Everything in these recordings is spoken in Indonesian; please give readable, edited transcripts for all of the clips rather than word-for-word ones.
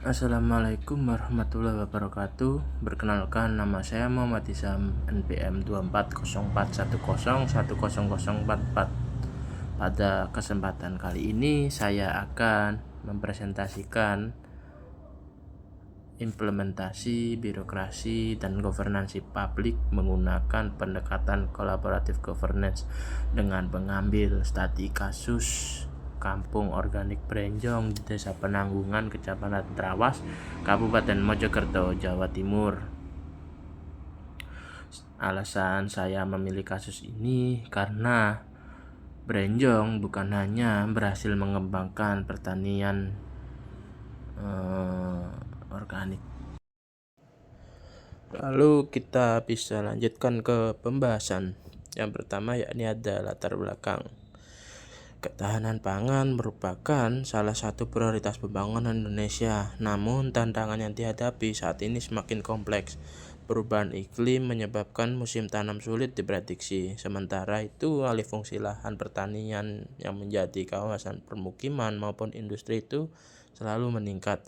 Assalamualaikum warahmatullahi wabarakatuh. Perkenalkan, nama saya Muhammad Isam, NPM 2401010044. Pada kesempatan kali ini saya akan mempresentasikan implementasi birokrasi dan governansi publik menggunakan pendekatan collaborative governance dengan mengambil studi kasus Kampung Organik Brenjong di Desa Penanggungan, Kecamatan Trawas, Kabupaten Mojokerto, Jawa Timur. Alasan saya memilih kasus ini karena Brenjong bukan hanya berhasil mengembangkan pertanian organik. Lalu kita bisa lanjutkan ke pembahasan. Yang pertama yakni ada latar belakang. Ketahanan pangan merupakan salah satu prioritas pembangunan Indonesia. Namun tantangan yang dihadapi saat ini semakin kompleks. Perubahan iklim menyebabkan musim tanam sulit diprediksi. Sementara itu, alih fungsi lahan pertanian yang menjadi kawasan permukiman maupun industri itu selalu meningkat.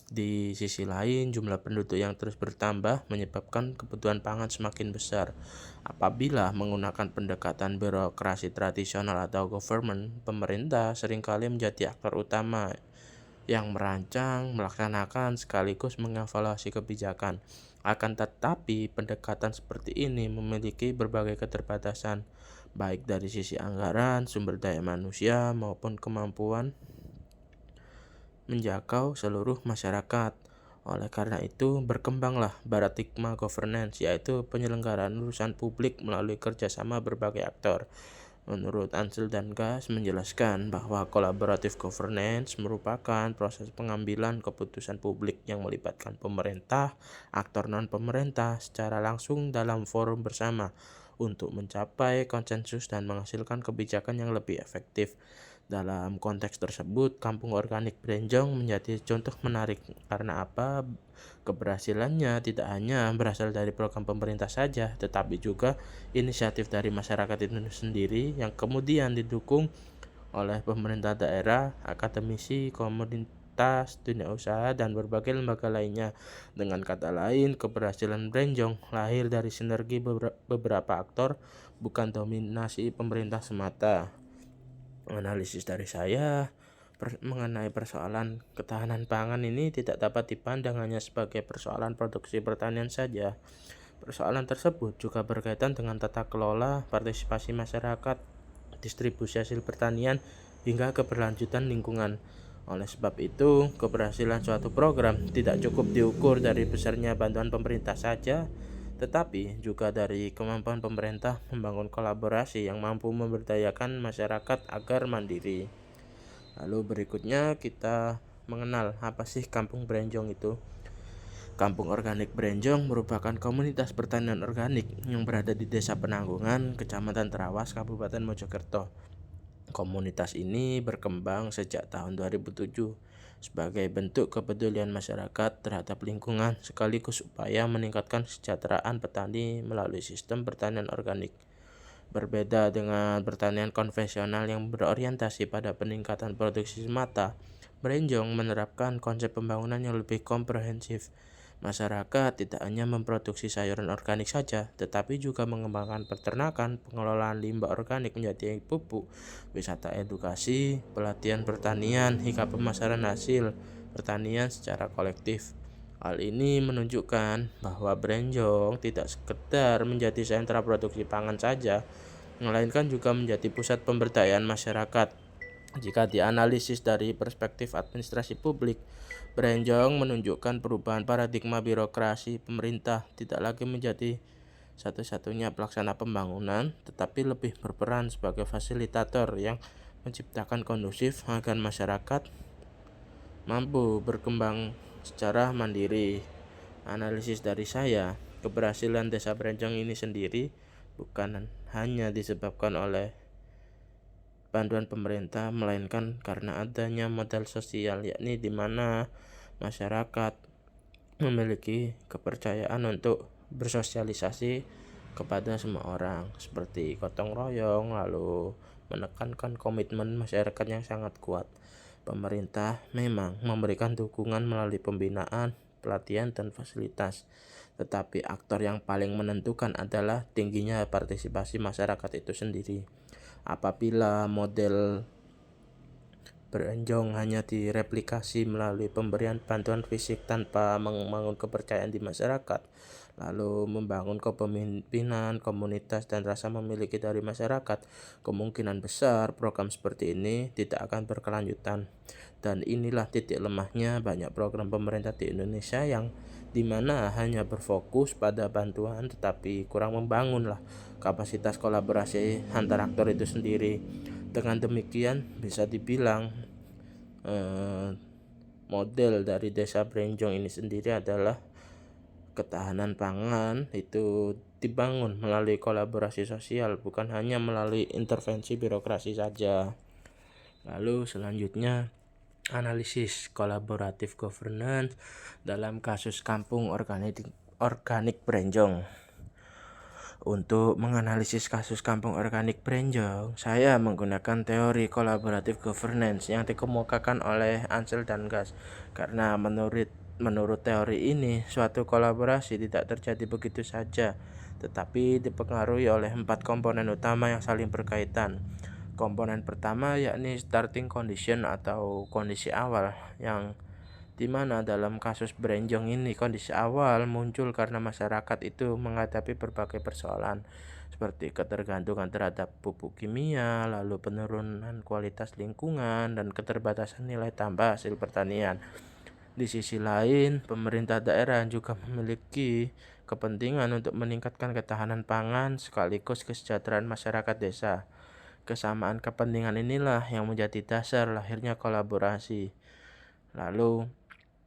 Di sisi lain, jumlah penduduk yang terus bertambah menyebabkan kebutuhan pangan semakin besar. Apabila menggunakan pendekatan birokrasi tradisional atau government, pemerintah seringkali menjadi aktor utama yang merancang, melaksanakan, sekaligus mengevaluasi kebijakan. Akan tetapi, pendekatan seperti ini memiliki berbagai keterbatasan, baik dari sisi anggaran, sumber daya manusia, maupun kemampuan menjangkau seluruh masyarakat. Oleh karena itu, berkembanglah paradigma governance, yaitu penyelenggaraan urusan publik melalui kerjasama berbagai aktor. Menurut Ansel dan Gas menjelaskan bahwa collaborative governance merupakan proses pengambilan keputusan publik yang melibatkan pemerintah, aktor non-pemerintah secara langsung dalam forum bersama untuk mencapai konsensus dan menghasilkan kebijakan yang lebih efektif. Dalam konteks tersebut, Kampung Organik Brenjong menjadi contoh menarik. Karena apa? Keberhasilannya tidak hanya berasal dari program pemerintah saja, tetapi juga inisiatif dari masyarakat itu sendiri yang kemudian didukung oleh pemerintah daerah, akademisi, komunitas, dunia usaha, dan berbagai lembaga lainnya. Dengan kata lain, keberhasilan Brenjong lahir dari sinergi beberapa aktor, bukan dominasi pemerintah semata. Analisis dari saya mengenai persoalan ketahanan pangan ini tidak dapat dipandang hanya sebagai persoalan produksi pertanian saja. Persoalan tersebut juga berkaitan dengan tata kelola, partisipasi masyarakat, distribusi hasil pertanian, hingga keberlanjutan lingkungan. Oleh sebab itu, keberhasilan suatu program tidak cukup diukur dari besarnya bantuan pemerintah saja, tetapi juga dari kemampuan pemerintah membangun kolaborasi yang mampu memberdayakan masyarakat agar mandiri. Lalu berikutnya kita mengenal apa sih Kampung Brenjong itu. Kampung Organik Brenjong merupakan komunitas pertanian organik yang berada di Desa Penanggungan, Kecamatan Trawas, Kabupaten Mojokerto. Komunitas ini berkembang sejak tahun 2007 sebagai bentuk kepedulian masyarakat terhadap lingkungan sekaligus upaya meningkatkan kesejahteraan petani melalui sistem pertanian organik. Berbeda dengan pertanian konvensional yang berorientasi pada peningkatan produksi semata, Brenjong menerapkan konsep pembangunan yang lebih komprehensif. Masyarakat tidak hanya memproduksi sayuran organik saja, tetapi juga mengembangkan peternakan, pengelolaan limbah organik menjadi pupuk, wisata edukasi, pelatihan pertanian, hingga pemasaran hasil pertanian secara kolektif. Hal ini menunjukkan bahwa Brenjong tidak sekedar menjadi sentra produksi pangan saja, melainkan juga menjadi pusat pemberdayaan masyarakat. Jika dianalisis dari perspektif administrasi publik, Brenjong menunjukkan perubahan paradigma birokrasi. Pemerintah tidak lagi menjadi satu-satunya pelaksana pembangunan, tetapi lebih berperan sebagai fasilitator yang menciptakan kondusif agar masyarakat mampu berkembang secara mandiri. Analisis dari saya, keberhasilan Desa Brenjong ini sendiri bukan hanya disebabkan oleh bantuan pemerintah, melainkan karena adanya modal sosial, yakni di mana masyarakat memiliki kepercayaan untuk bersosialisasi kepada semua orang, seperti gotong royong, lalu menekankan komitmen masyarakat yang sangat kuat. Pemerintah memang memberikan dukungan melalui pembinaan, pelatihan, dan fasilitas. Tetapi aktor yang paling menentukan adalah tingginya partisipasi masyarakat itu sendiri. Apabila model berenjong hanya direplikasi melalui pemberian bantuan fisik tanpa membangun kepercayaan di masyarakat, lalu membangun kepemimpinan, komunitas, dan rasa memiliki dari masyarakat, kemungkinan besar program seperti ini tidak akan berkelanjutan. Dan inilah titik lemahnya banyak program pemerintah di Indonesia yang dimana hanya berfokus pada bantuan tetapi kurang membangunlah kapasitas kolaborasi antar aktor itu sendiri. Dengan demikian bisa dibilang model dari desa Brenjong ini sendiri adalah ketahanan pangan itu dibangun melalui kolaborasi sosial, bukan hanya melalui intervensi birokrasi saja. Lalu selanjutnya analisis kolaboratif governance dalam kasus kampung organik Brenjong. Untuk menganalisis kasus kampung organik Brenjong, saya menggunakan teori kolaboratif governance yang dikemukakan oleh Ansel dan Gas. Karena menurut teori ini, suatu kolaborasi tidak terjadi begitu saja, tetapi dipengaruhi oleh 4 komponen utama yang saling berkaitan. Komponen pertama yakni starting condition atau kondisi awal, yang dimana dalam kasus Brenjong ini kondisi awal muncul karena masyarakat itu menghadapi berbagai persoalan seperti ketergantungan terhadap pupuk kimia, lalu penurunan kualitas lingkungan, dan keterbatasan nilai tambah hasil pertanian. Di sisi lain, pemerintah daerah juga memiliki kepentingan untuk meningkatkan ketahanan pangan sekaligus kesejahteraan masyarakat desa. Kesamaan kepentingan inilah yang menjadi dasar lahirnya kolaborasi. Lalu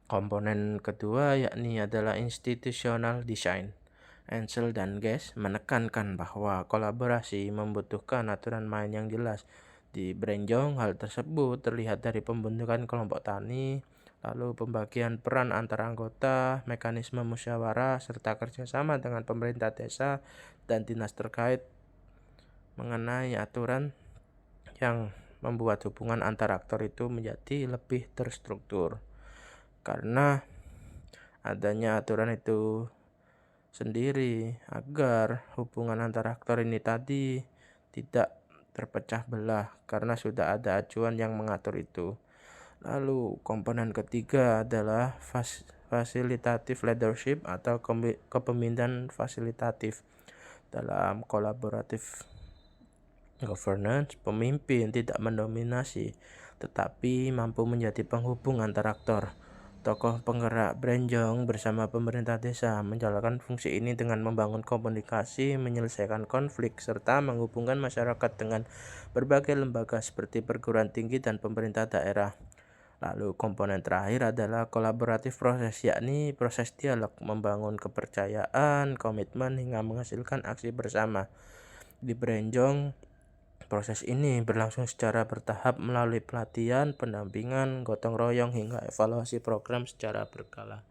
komponen kedua yakni adalah institutional design. Ansel dan Gas menekankan bahwa kolaborasi membutuhkan aturan main yang jelas. Di Brenjong, hal tersebut terlihat dari pembentukan kelompok tani, lalu pembagian peran antara anggota, mekanisme musyawarah, serta kerjasama dengan pemerintah desa dan dinas terkait mengenai aturan yang membuat hubungan antar aktor itu menjadi lebih terstruktur. Karena adanya aturan itu sendiri agar hubungan antara aktor ini tadi tidak terpecah belah karena sudah ada acuan yang mengatur itu. Lalu komponen ketiga adalah fasilitatif leadership atau kepemimpinan fasilitatif. Dalam kolaboratif governance, pemimpin tidak mendominasi tetapi mampu menjadi penghubung antar aktor. Tokoh penggerak Brenjong bersama pemerintah desa menjalankan fungsi ini dengan membangun komunikasi, menyelesaikan konflik, serta menghubungkan masyarakat dengan berbagai lembaga seperti perguruan tinggi dan pemerintah daerah. Lalu komponen terakhir adalah kolaboratif proses, yakni proses dialog, membangun kepercayaan, komitmen, hingga menghasilkan aksi bersama. Di Brenjong, proses ini berlangsung secara bertahap melalui pelatihan, pendampingan, gotong royong, hingga evaluasi program secara berkala.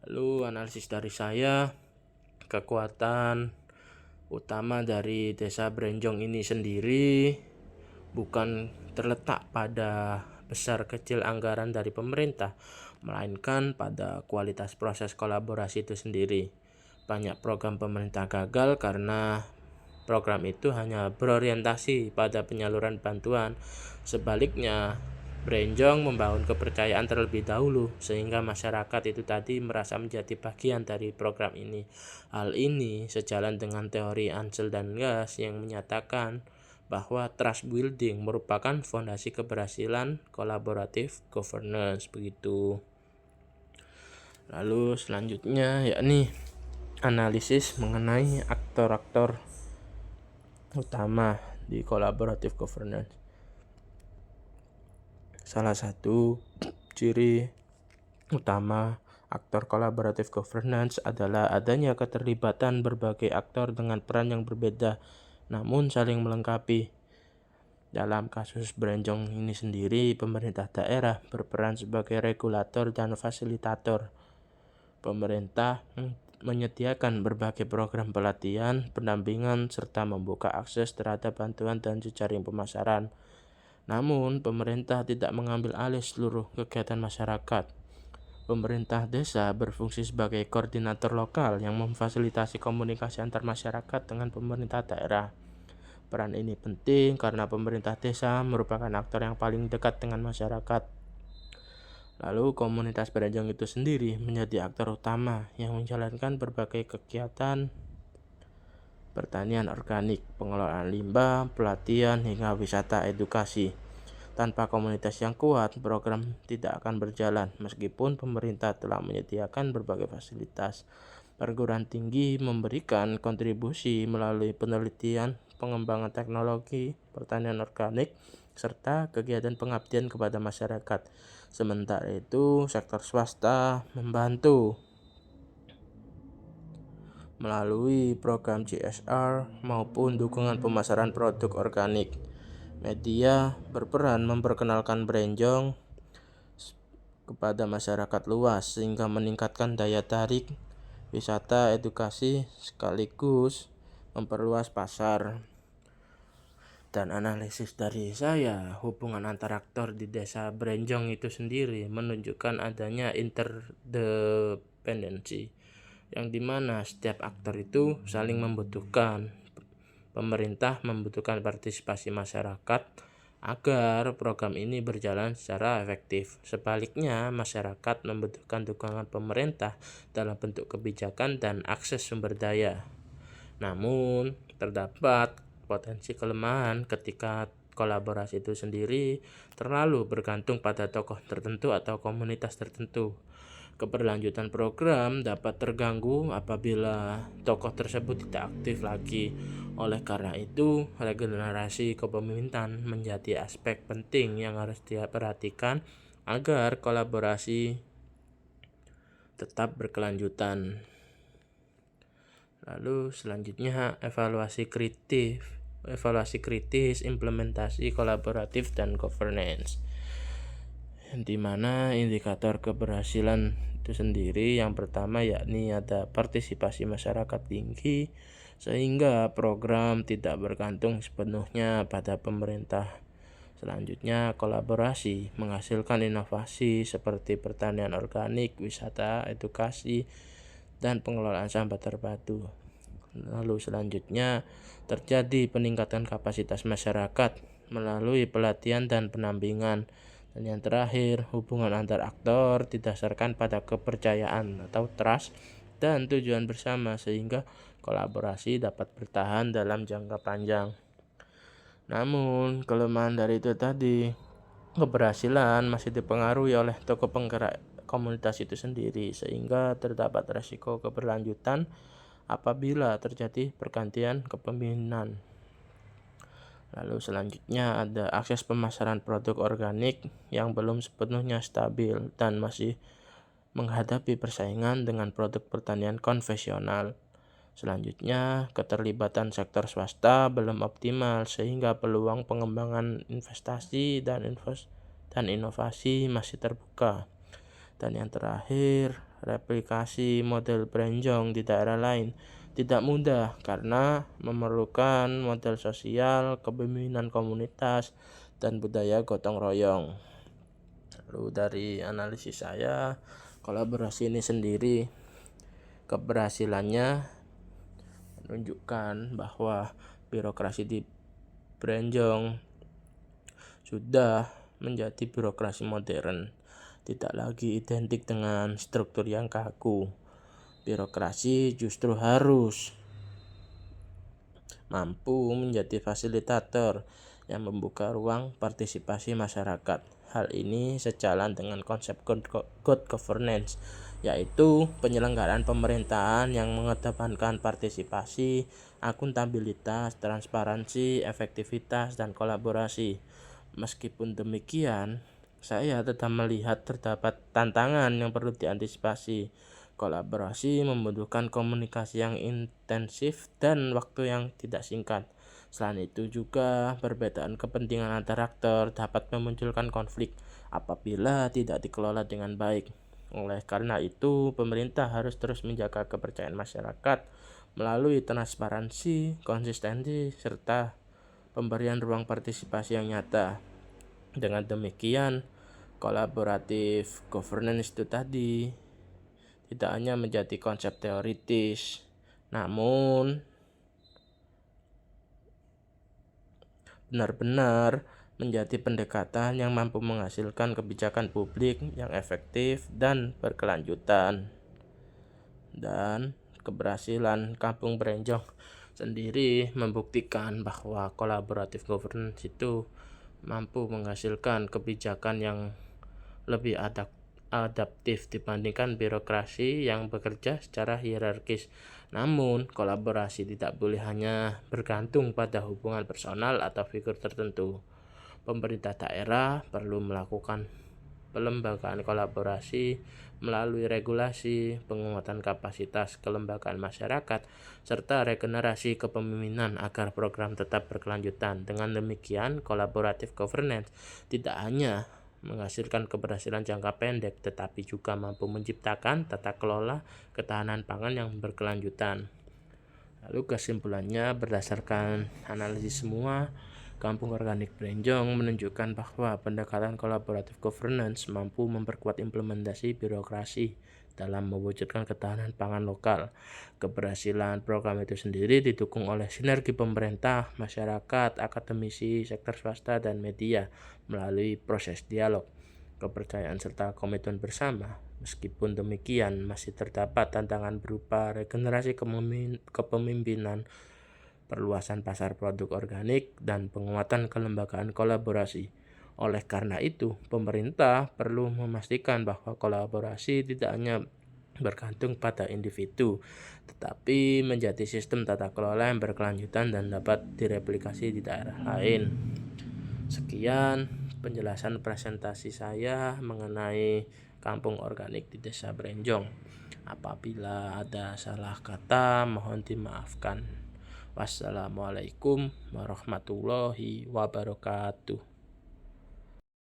Lalu analisis dari saya, kekuatan utama dari desa Brenjong ini sendiri bukan terletak pada besar kecil anggaran dari pemerintah, melainkan pada kualitas proses kolaborasi itu sendiri. Banyak program pemerintah gagal karena program itu hanya berorientasi pada penyaluran bantuan. Sebaliknya, Brenjong membangun kepercayaan terlebih dahulu sehingga masyarakat itu tadi merasa menjadi bagian dari program ini. Hal ini sejalan dengan teori Ansel dan Gas yang menyatakan bahwa trust building merupakan fondasi keberhasilan kolaboratif governance begitu. Lalu selanjutnya yakni analisis mengenai aktor-aktor utama di kolaboratif governance. Salah satu ciri utama aktor kolaboratif governance adalah adanya keterlibatan berbagai aktor dengan peran yang berbeda namun saling melengkapi. Dalam kasus Brenjong ini sendiri, pemerintah daerah berperan sebagai regulator dan fasilitator. Pemerintah menyediakan berbagai program pelatihan, pendampingan, serta membuka akses terhadap bantuan dan jejaring pemasaran. Namun, pemerintah tidak mengambil alih seluruh kegiatan masyarakat. Pemerintah desa berfungsi sebagai koordinator lokal yang memfasilitasi komunikasi antar masyarakat dengan pemerintah daerah. Peran ini penting karena pemerintah desa merupakan aktor yang paling dekat dengan masyarakat. Lalu komunitas Beranjong itu sendiri menjadi aktor utama yang menjalankan berbagai kegiatan pertanian organik, pengelolaan limbah, pelatihan, hingga wisata edukasi. Tanpa komunitas yang kuat, program tidak akan berjalan meskipun pemerintah telah menyediakan berbagai fasilitas. Perguruan tinggi memberikan kontribusi melalui penelitian, pengembangan teknologi, pertanian organik, serta kegiatan pengabdian kepada masyarakat. Sementara itu, sektor swasta membantu melalui program CSR maupun dukungan pemasaran produk organik. Media berperan memperkenalkan Beranjong kepada masyarakat luas sehingga meningkatkan daya tarik wisata edukasi sekaligus memperluas pasar. Dan analisis dari saya, hubungan antar aktor di desa Beranjong itu sendiri menunjukkan adanya interdependensi, yang dimana setiap aktor itu saling membutuhkan. Pemerintah membutuhkan partisipasi masyarakat agar program ini berjalan secara efektif. Sebaliknya, masyarakat membutuhkan dukungan pemerintah dalam bentuk kebijakan dan akses sumber daya. Namun, terdapat potensi kelemahan ketika kolaborasi itu sendiri terlalu bergantung pada tokoh tertentu atau komunitas tertentu. Keberlanjutan program dapat terganggu apabila tokoh tersebut tidak aktif lagi. Oleh karena itu, regenerasi kepemimpinan menjadi aspek penting yang harus diperhatikan agar kolaborasi tetap berkelanjutan. Lalu selanjutnya evaluasi kritis, implementasi kolaboratif dan governance. Di mana indikator keberhasilan itu sendiri yang pertama yakni ada partisipasi masyarakat tinggi sehingga program tidak bergantung sepenuhnya pada pemerintah. Selanjutnya kolaborasi menghasilkan inovasi seperti pertanian organik, wisata, edukasi, dan pengelolaan sampah terpadu. Lalu selanjutnya terjadi peningkatan kapasitas masyarakat melalui pelatihan dan pendampingan. Dan yang terakhir, hubungan antar aktor didasarkan pada kepercayaan atau trust dan tujuan bersama sehingga kolaborasi dapat bertahan dalam jangka panjang. Namun, kelemahan dari itu tadi, keberhasilan masih dipengaruhi oleh tokoh penggerak komunitas itu sendiri sehingga terdapat resiko keberlanjutan apabila terjadi pergantian kepemimpinan. Lalu selanjutnya ada akses pemasaran produk organik yang belum sepenuhnya stabil dan masih menghadapi persaingan dengan produk pertanian konvensional. Selanjutnya, keterlibatan sektor swasta belum optimal sehingga peluang pengembangan investasi dan inovasi masih terbuka. Dan yang terakhir, replikasi model Beranjong di daerah lain tidak mudah karena memerlukan model sosial, kepemimpinan komunitas, dan budaya gotong royong. Lalu dari analisis saya, kolaborasi ini sendiri keberhasilannya menunjukkan bahwa birokrasi di Beranjong sudah menjadi birokrasi modern, tidak lagi identik dengan struktur yang kaku. Birokrasi justru harus mampu menjadi fasilitator yang membuka ruang partisipasi masyarakat. Hal ini sejalan dengan konsep good governance, yaitu penyelenggaraan pemerintahan yang mengedepankan partisipasi, akuntabilitas, transparansi, efektivitas, dan kolaborasi. Meskipun demikian, saya tetap melihat terdapat tantangan yang perlu diantisipasi. Kolaborasi membutuhkan komunikasi yang intensif dan waktu yang tidak singkat. Selain itu juga perbedaan kepentingan antar aktor dapat memunculkan konflik apabila tidak dikelola dengan baik. Oleh karena itu, pemerintah harus terus menjaga kepercayaan masyarakat melalui transparansi, konsistensi, serta pemberian ruang partisipasi yang nyata. Dengan demikian, kolaboratif governance itu tadi tidak hanya menjadi konsep teoritis, namun benar-benar menjadi pendekatan yang mampu menghasilkan kebijakan publik yang efektif dan berkelanjutan. Dan keberhasilan Kampung Berenjong sendiri membuktikan bahwa kolaboratif governance itu mampu menghasilkan kebijakan yang lebih adaptif dibandingkan birokrasi yang bekerja secara hierarkis. Namun, kolaborasi tidak boleh hanya bergantung pada hubungan personal atau figur tertentu. Pemerintah daerah perlu melakukan pelembagaan kolaborasi melalui regulasi, penguatan kapasitas kelembagaan masyarakat, serta regenerasi kepemimpinan agar program tetap berkelanjutan. Dengan demikian, kolaboratif governance tidak hanya menghasilkan keberhasilan jangka pendek, tetapi juga mampu menciptakan tata kelola ketahanan pangan yang berkelanjutan. Lalu kesimpulannya, berdasarkan analisis semua, Kampung Organik Berenjong menunjukkan bahwa pendekatan kolaboratif governance mampu memperkuat implementasi birokrasi dalam mewujudkan ketahanan pangan lokal. Keberhasilan program itu sendiri didukung oleh sinergi pemerintah, masyarakat, akademisi, sektor swasta, dan media melalui proses dialog, kepercayaan, serta komitmen bersama. Meskipun demikian, masih terdapat tantangan berupa regenerasi kepemimpinan, perluasan pasar produk organik, dan penguatan kelembagaan kolaborasi. Oleh karena itu, pemerintah perlu memastikan bahwa kolaborasi tidak hanya bergantung pada individu, tetapi menjadi sistem tata kelola yang berkelanjutan dan dapat direplikasi di daerah lain. Sekian penjelasan presentasi saya mengenai Kampung Organik di Desa Berenjong. Apabila ada salah kata, mohon dimaafkan. Wassalamualaikum warahmatullahi wabarakatuh.